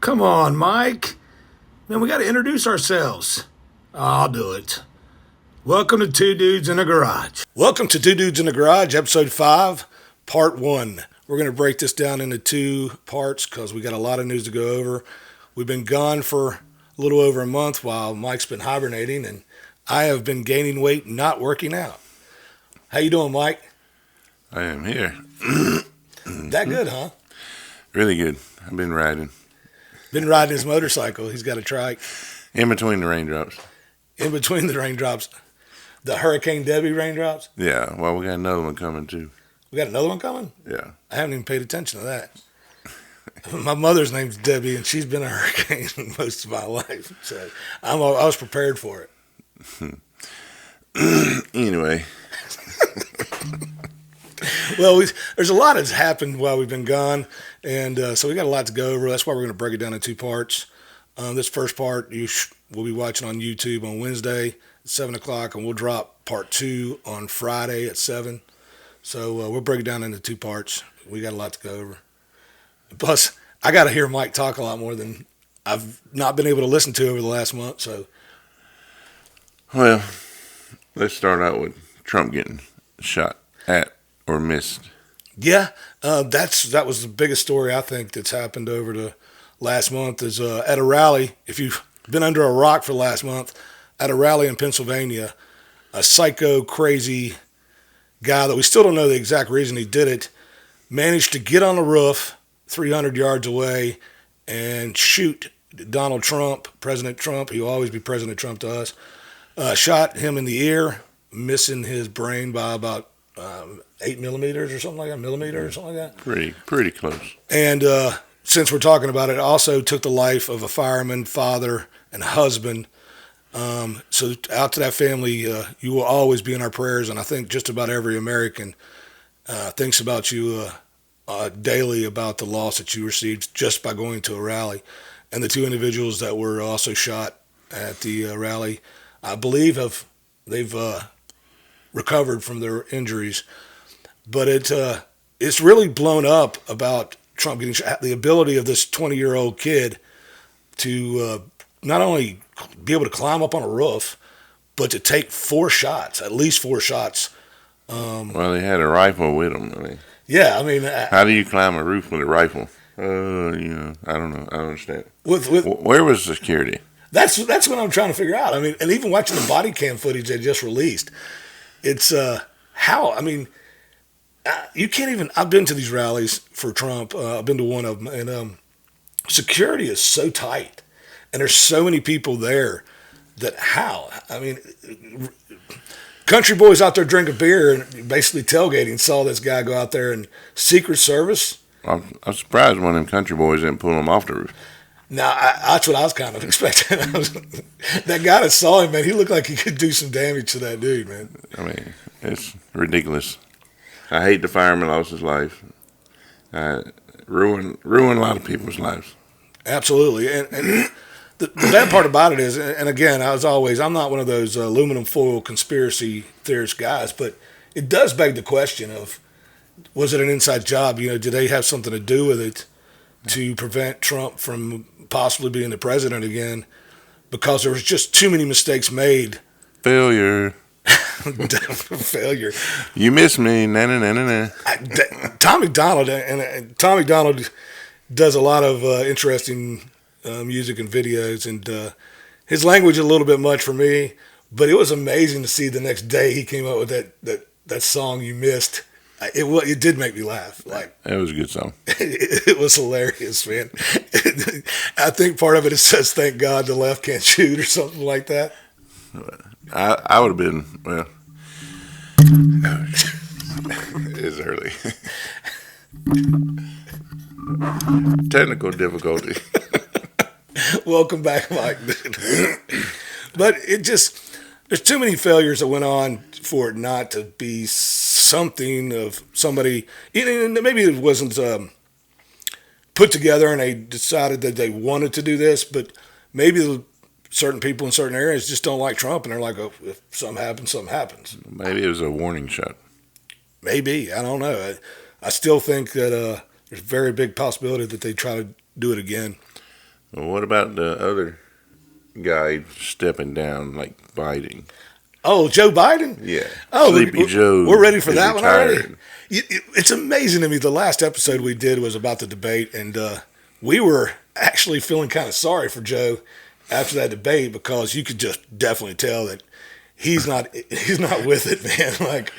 Come on, Mike. Man, we got to introduce ourselves. I'll do it. Welcome to Two Dudes in a Garage. Welcome to Two Dudes in a Garage, episode 5, part 1. We're going to break this down into 2 parts because we got a lot of news to go over. We've been gone for a little over a month while Mike's been hibernating, and I have been gaining weight and not working out. How you doing, Mike? I am here. That good, huh? Really good. I've been riding. Been riding his motorcycle. He's got a trike. In between the raindrops. In between the raindrops. The Hurricane Debbie raindrops? Yeah, well, we got another one coming, too. We got another one coming? Yeah. I haven't even paid attention to that. My mother's name's Debbie, and she's been a hurricane most of my life. So I was prepared for it. Anyway. Well, there's a lot that's happened while we've been gone, and so we got a lot to go over. That's why we're going to break it down in 2 parts. This first part we'll be watching on YouTube on Wednesday at 7 o'clock, and we'll drop part 2 on Friday at 7. So we'll break it down into 2 parts. We got a lot to go over. Plus, I got to hear Mike talk a lot more than I've not been able to listen to over the last month. So, Well, let's start out with Trump getting shot at or missed. Yeah, that was the biggest story I think that's happened over the last month is at a rally. If you've been under a rock for the last month, at a rally in Pennsylvania, a psycho crazy guy that we still don't know the exact reason he did it managed to get on the roof 300 yards away and shoot Donald Trump, President Trump. He will always be President Trump to us. Shot him in the ear, missing his brain by about 8 millimeters or something like that, millimeter or something like that. Pretty close. And since we're talking about it, also took the life of a fireman, father, and husband. So out to that family, you will always be in our prayers, and I think just about every American thinks about you daily about the loss that you received just by going to a rally. And the 2 individuals that were also shot at the rally, I believe they've recovered from their injuries, but it's really blown up about Trump getting shot. The ability of this 20-year-old kid to not only be able to climb up on a roof, but to take 4 shots, at least 4 shots. Well, they had a rifle with them. Yeah, I mean, how do you climb a roof with a rifle? I don't know. I don't understand. Where was the security? That's what I'm trying to figure out. I mean, and even watching the body cam footage they just released, it's how, I mean, you can't even, I've been to these rallies for Trump. I've been to one of them, and security is so tight, and there's so many people there that how? I mean, country boys out there drinking beer and basically tailgating saw this guy go out there and Secret Service. I'm surprised one of them country boys didn't pull him off the roof. Now, that's what I was kind of expecting. That guy that saw him, man, he looked like he could do some damage to that dude, man. I mean, it's ridiculous. I hate the fireman lost his life. Ruined a lot of people's lives. Absolutely. And the bad part about it is, and again, as always, I'm not one of those aluminum foil conspiracy theorist guys, but it does beg the question of, was it an inside job? You know, did they have something to do with it to prevent Trump from possibly being the president again? Because there was just too many mistakes made. Failure. Failure. You miss me. Na na na na na. Tommy Donald, and Tommy Donald does a lot of interesting music and videos, and his language is a little bit much for me, but it was amazing to see the next day he came up with that song You Missed. It did make me laugh. Like, it was a good song. It was hilarious, man. I think part of it says "Thank God the left can't shoot" or something like that. I would have been, well, it's early. Technical difficulty. Welcome back, Mike. But there's too many failures that went on for it not to be something of somebody, maybe it wasn't put together and they decided that they wanted to do this, but maybe certain people in certain areas just don't like Trump, and they're like, oh, if something happens, something happens. Maybe it was a warning shot. Maybe. I don't know. I still think that there's a very big possibility that they try to do it again. Well, what about the other guy stepping down, like Biden? Oh, Joe Biden? Yeah. Oh, Sleepy Joe. we're ready for is that one already? retired. It's amazing to me. The last episode we did was about the debate, and we were actually feeling kind of sorry for Joe after that debate because you could just definitely tell that he's not with it, man. Like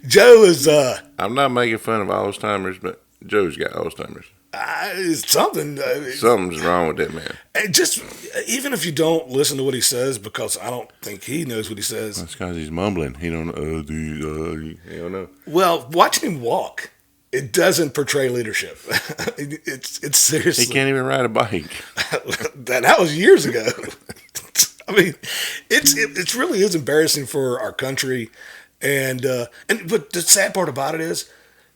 Joe is I'm not making fun of Alzheimer's, but Joe's got Alzheimer's. it's something. Something's wrong with that man. And just even if you don't listen to what he says, because I don't think he knows what he says. That's because he's mumbling. He don't know. He don't know. Well, watching him walk, it doesn't portray leadership. It's seriously. He can't even ride a bike. that was years ago. I mean, it really is embarrassing for our country, and but the sad part about it is,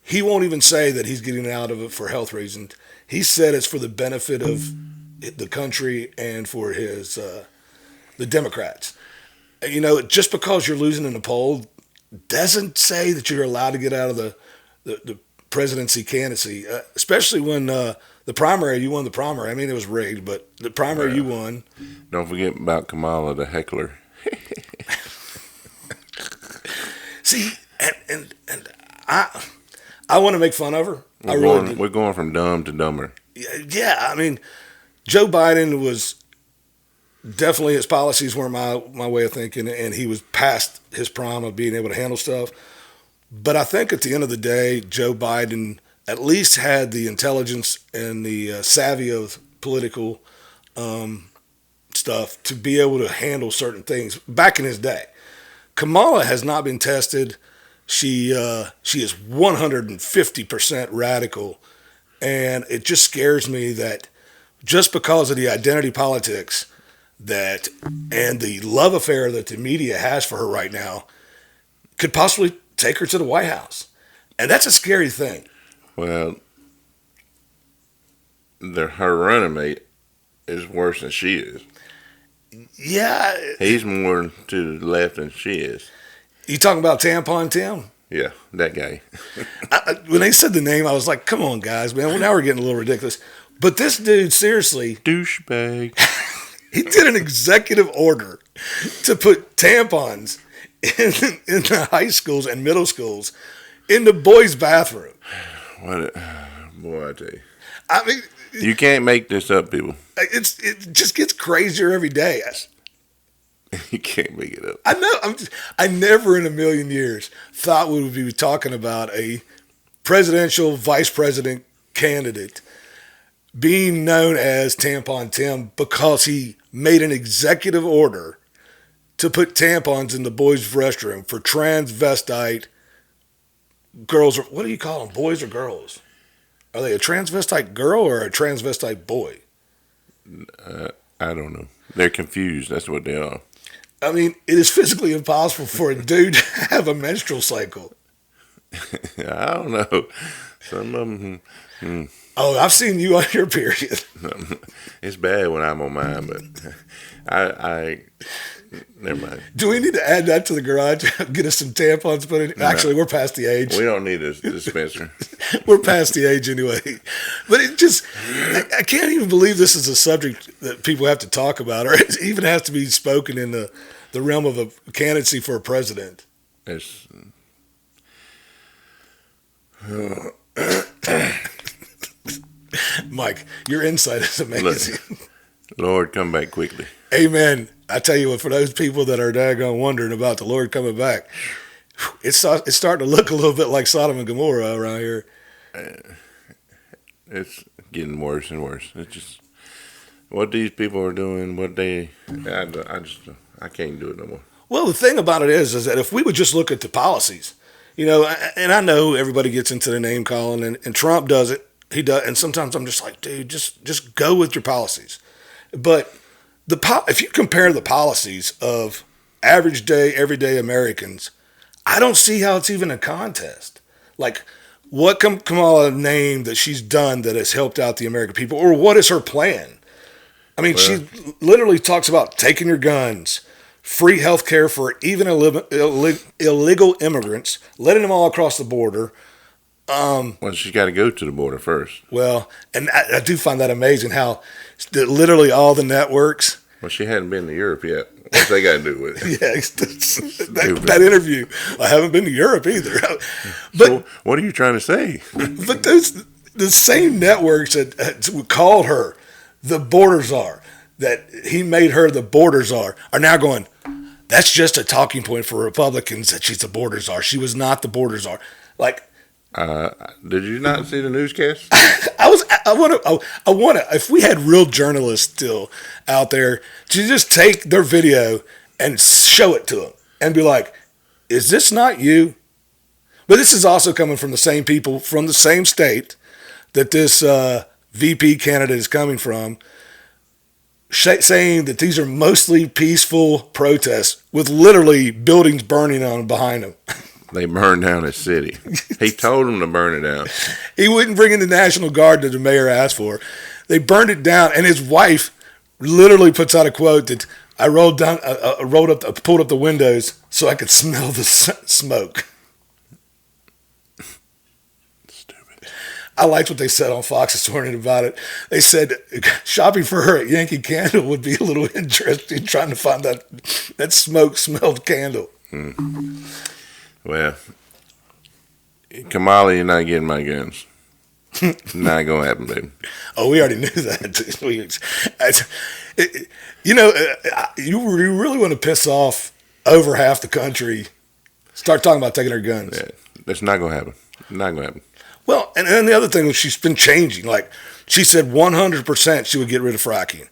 he won't even say that he's getting out of it for health reasons. He said it's for the benefit of the country and for the Democrats. You know, just because you're losing in a poll doesn't say that you're allowed to get out of the presidency candidacy, especially when the primary, you won the primary. I mean, it was rigged, but the primary you won. Don't forget about Kamala, the heckler. See, and I want to make fun of her. We're going from dumb to dumber. Yeah, I mean, Joe Biden was definitely, his policies weren't my way of thinking, and he was past his prime of being able to handle stuff. But I think at the end of the day, Joe Biden at least had the intelligence and the savvy of political stuff to be able to handle certain things back in his day. Kamala has not been tested. She is 150% radical, and it just scares me that just because of the identity politics that and the love affair that the media has for her right now could possibly take her to the White House, and that's a scary thing. Well, her running mate is worse than she is. Yeah, He's more to the left than she is. you talking about Tampon Tim? Yeah, that guy. When they said the name, I was like, "Come on, guys, man! Well, now we're getting a little ridiculous." But this dude, seriously, Douchebag. he did an executive order to put tampons in the high schools and middle schools in the boys' bathroom. Boy, I tell you. I mean, You can't make this up, people. it just gets crazier every day. You can't make it up. I know. I never in a million years thought we would be talking about a presidential vice president candidate being known as Tampon Tim because he made an executive order to put tampons in the boys' restroom for transvestite girls. What do you call them? Boys or girls? Are they a transvestite girl or a transvestite boy? I don't know. They're confused. That's what they are. I mean, it is physically impossible for a dude to have a menstrual cycle. I don't know. Some of them. Oh, I've seen you on your period. It's bad when I'm on mine, but I never mind. Do we need to add that to the garage? Get us some tampons put in? Actually, we're past the age. We don't need a dispenser. We're past the age anyway. But it just, I can't even believe this is a subject that people have to talk about, or it even has to be spoken in the realm of a candidacy for a president. It's, Mike, your insight is amazing. Lord, come back quickly. Amen. I tell you what, for those people that are daggone wondering about the Lord coming back, it's starting to look a little bit like Sodom and Gomorrah around here. It's getting worse and worse. It's just what these people are doing. I can't do it no more. Well, the thing about it is that if we would just look at the policies, you know, and I know everybody gets into the name calling, and Trump does it. He does, and sometimes I'm just like, dude, just go with your policies. But if you compare the policies of average day, everyday Americans, I don't see how it's even a contest. Like, what Kamala name that she's done that has helped out the American people, or what is her plan? I mean, she literally talks about taking your guns, free health care for even illegal immigrants, letting them all across the border, Well, she's got to go to the border first. Well, and I do find that amazing how literally all the networks. Well, she hadn't been to Europe yet. What's they got to do with it? Yeah, that interview. I haven't been to Europe either. But So, what are you trying to say? but those the same networks that called her the border czar, that he made her the border czar, are now going, that's just a talking point for Republicans that she's the border czar. She was not the border czar. Like, Did you not see the newscast? I want to, if we had real journalists still out there, to just take their video and show it to them and be like, is this not you? But this is also coming from the same people from the same state that this VP candidate is coming from, saying that these are mostly peaceful protests with literally buildings burning on behind them. They burned down his city. He told them to burn it down. He wouldn't bring in the National Guard that the mayor asked for. They burned it down, and his wife literally puts out a quote that I pulled up the windows so I could smell the smoke. Stupid. I liked what they said on Fox this morning about it. They said shopping for her at Yankee Candle would be a little interesting, trying to find that smoke-smelled candle. Well, Kamala, you're not getting my guns. Not going to happen, baby. Oh, we already knew that. You really want to piss off over half the country, start talking about taking her guns. Yeah, that's not going to happen. Not going to happen. Well, and then the other thing was she's been changing. Like, she said 100% she would get rid of fracking.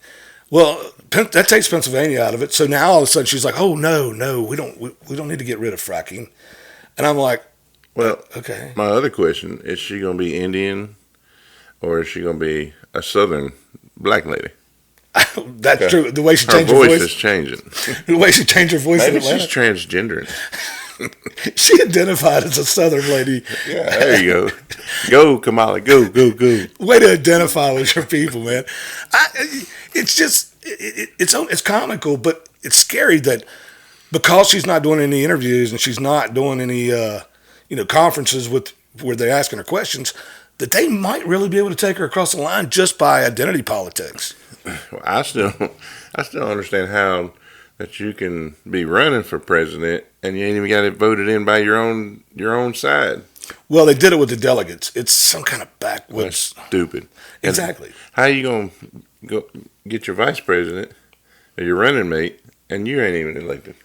Well, that takes Pennsylvania out of it. So now all of a sudden she's like, oh, no, we don't need to get rid of fracking. And I'm like, well, okay. My other question, is she going to be Indian or is she going to be a Southern black lady? That's true. The way she Her changed her voice voice. is changing. The way she changed her voice Maybe in Atlanta. she's transgendering. She identified as a Southern lady. Yeah, there you go. Go, Kamala. Go. Way to identify with your people, man. It's just, it's comical, but it's scary that because she's not doing any interviews and she's not doing any, conferences where they're asking her questions, that they might really be able to take her across the line just by identity politics. Well, I still understand how that you can be running for president and you ain't even got it voted in by your own side. Well, they did it with the delegates. It's some kind of backwoods. That's stupid. Exactly. And how you gonna go get your vice president or your running mate and you ain't even elected?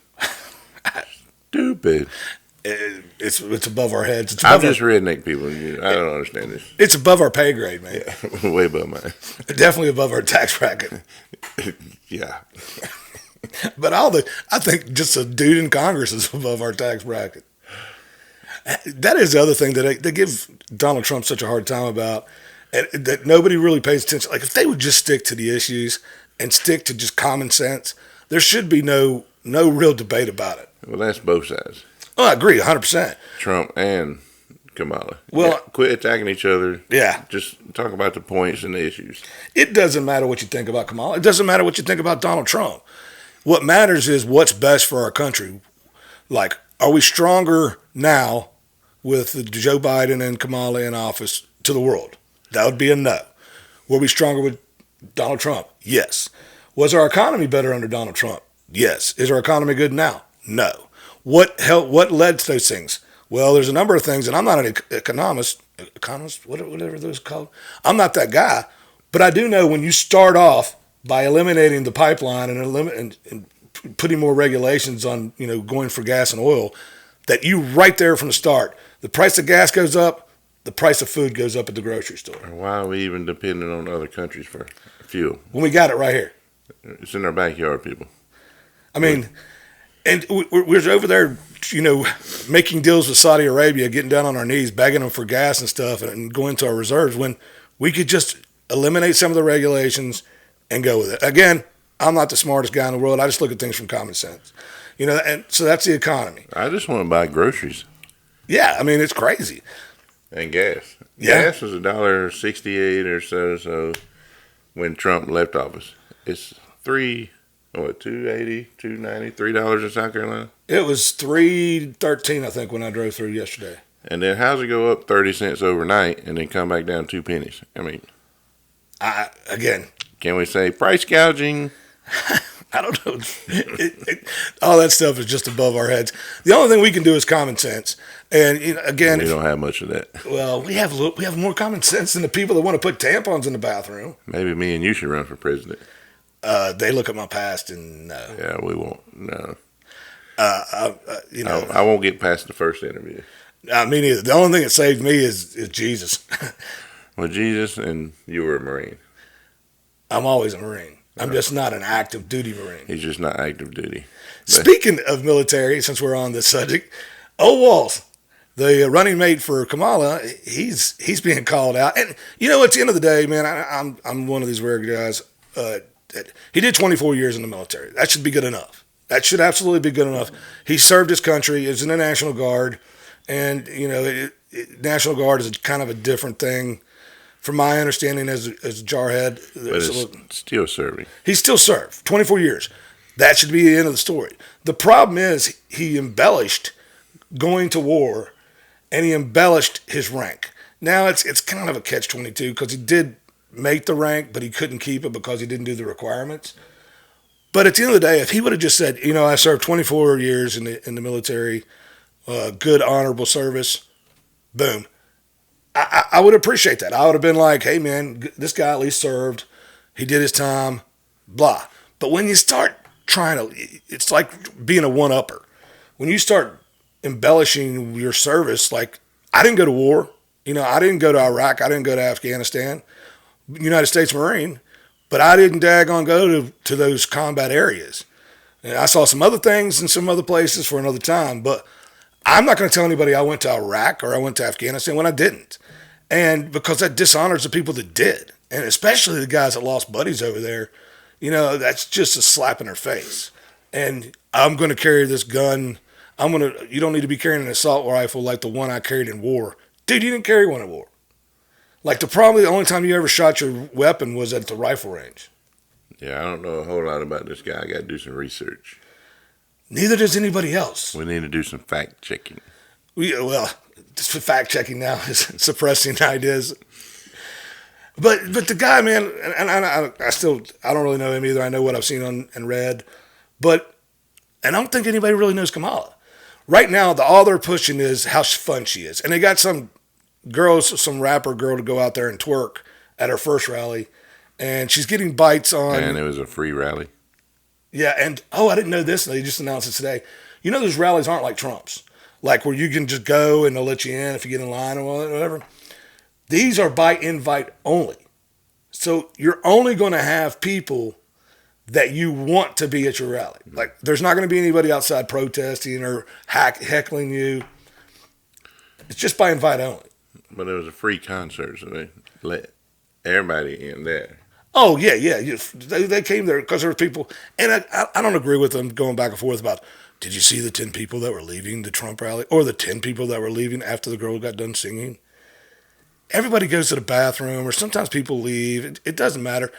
Stupid. It's above our heads. I'm just redneck people. I don't understand this. It's above our pay grade, man. Yeah, way above mine. Definitely above our tax bracket. Yeah. But I think just a dude in Congress is above our tax bracket. That is the other thing that they give Donald Trump such a hard time about, and that nobody really pays attention. Like, if they would just stick to the issues and stick to just common sense, there should be no real debate about it. Well, that's both sides. Oh, I agree, 100%. Trump and Kamala. Well, yeah, quit attacking each other. Yeah. Just talk about the points and the issues. It doesn't matter what you think about Kamala. It doesn't matter what you think about Donald Trump. What matters is what's best for our country. Like, are we stronger now with Joe Biden and Kamala in office to the world? That would be a no. Were we stronger with Donald Trump? Yes. Was our economy better under Donald Trump? Yes. Is our economy good now? No. What led to those things? Well, there's a number of things, and I'm not an economist, whatever those are called. I'm not that guy, but I do know when you start off by eliminating the pipeline and putting more regulations on, going for gas and oil, that you right there from the start, the price of gas goes up, the price of food goes up at the grocery store. Why are we even dependent on other countries for fuel? When we got it right here. It's in our backyard, people. I mean, and we're over there, making deals with Saudi Arabia, getting down on our knees, begging them for gas and stuff and going to our reserves when we could just eliminate some of the regulations and go with it. Again, I'm not the smartest guy in the world. I just look at things from common sense. And so that's the economy. I just want to buy groceries. Yeah, I mean, it's crazy. And gas. Yeah. Gas was $1.68 or so when Trump left office. It's $2.80, $2.90, $3 in South Carolina. It was $3.13, I think, when I drove through yesterday. And then how's it go up 30 cents overnight and then come back down 2 pennies? I mean, Again, can we say price gouging? I don't know. All that stuff is just above our heads. The only thing we can do is common sense. And again, We don't have much of that. well, we have more common sense than the people that want to put tampons in the bathroom. Maybe me and you should run for president. They look at my past and no. Yeah, we won't. No. You know, I won't get past the first interview. me neither. The only thing that saved me is Jesus. Well, Jesus, and you were a Marine. I'm always a Marine. I'm just not an active duty Marine. He's just not active duty. Speaking of military, since we're on this subject, old Walls, the running mate for Kamala, he's being called out. And you know, at the end of the day, man, I'm one of these rare guys. He did 24 years in the military. That should be good enough. That should absolutely be good enough. He served his country. He was in the National Guard, and you know, National Guard is kind of a different thing. From my understanding as a jarhead, But it's still serving. he still served 24 years. That should be the end of the story. The problem is he embellished going to war, and he embellished his rank. Now it's kind of a catch-22 because he did make the rank, but he couldn't keep it because he didn't do the requirements. But at the end of the day, if he would have just said, you know, I served 24 years in the military, good honorable service, boom. I would appreciate that. I would have been like, hey, man, this guy at least served. He did his time, blah. But when you start trying to, it's like being a one-upper. When you start embellishing your service, like, I didn't go to war. You know, I didn't go to Iraq. I didn't go to Afghanistan, United States Marine. But I didn't daggone go to those combat areas. And I saw some other things in some other places for another time. But I'm not going to tell anybody I went to Iraq or I went to Afghanistan when I didn't. And because that dishonors the people that did. And especially the guys that lost buddies over there. You know, that's just a slap in their face. And I'm going to carry this gun. You don't need to be carrying an assault rifle like the one I carried in war. Dude, you didn't carry one in war. Like the only time you ever shot your weapon was at the rifle range. Yeah, I don't know a whole lot about this guy. I got to do some research. Neither does anybody else. We need to do some fact checking. Well, just fact checking now is suppressing ideas. But the guy, man, and I don't really know him either. I know what I've seen on and read, and I don't think anybody really knows Kamala. Right now, all they're pushing is how fun she is, and they got some rapper girl to go out there and twerk at her first rally, and she's getting bites on. And it was a free rally. Yeah, and I didn't know this. They just announced it today. You know, those rallies aren't like Trump's, like where you can just go and they'll let you in if you get in line or whatever. These are by invite only. So you're only going to have people that you want to be at your rally. Like, there's not going to be anybody outside protesting or heckling you. It's just by invite only. But it was a free concert, so they let everybody in there. Oh, yeah. They came there because there were people. And I don't agree with them going back and forth about, did you see the 10 people that were leaving the Trump rally? Or the 10 people that were leaving after the girl got done singing? Everybody goes to the bathroom, or sometimes people leave. It doesn't matter.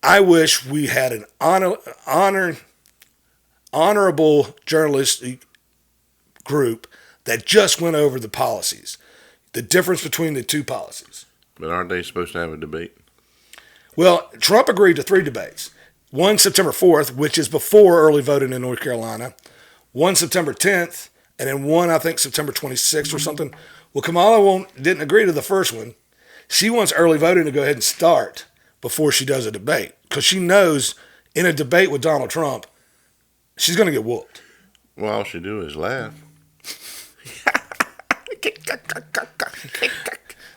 I wish we had an honorable journalistic group that just went over the policies, the difference between the two policies. But aren't they supposed to have a debate? Well, Trump agreed to 3 debates. One September 4th, which is before early voting in North Carolina. One September 10th, and then one, I think, September 26th or something. Well, Kamala didn't agree to the first one. She wants early voting to go ahead and start before she does a debate, because she knows in a debate with Donald Trump, she's going to get whooped. Well, all she do is laugh.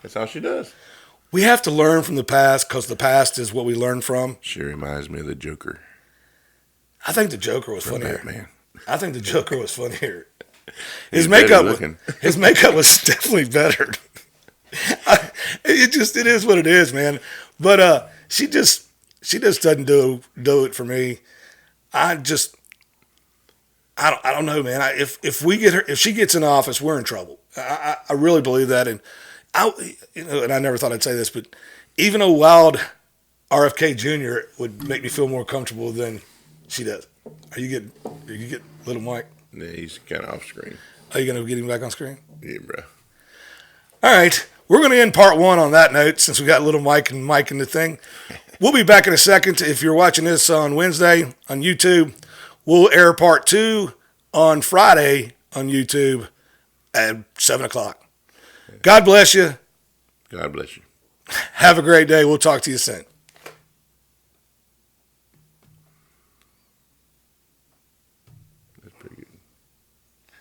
That's all she does. We have to learn from the past, because the past is what we learn from. She reminds me of the Joker. I think the Joker was funnier. Batman. I think the Joker was funnier. His makeup was definitely better. It is what it is, man. But she just doesn't do it for me. I don't know, man. If she gets in office, we're in trouble. I really believe that, and I never thought I'd say this, but even a wild RFK Jr. would make me feel more comfortable than she does. Are you getting little Mike? Yeah, he's kind of off screen. Are you gonna get him back on screen? Yeah, bro. All right. We're going to end part one on that note since we got little Mike and Mike in the thing. We'll be back in a second. If you're watching this on Wednesday on YouTube, we'll air part two on Friday on YouTube at 7 o'clock. God bless you. God bless you. Have a great day. We'll talk to you soon.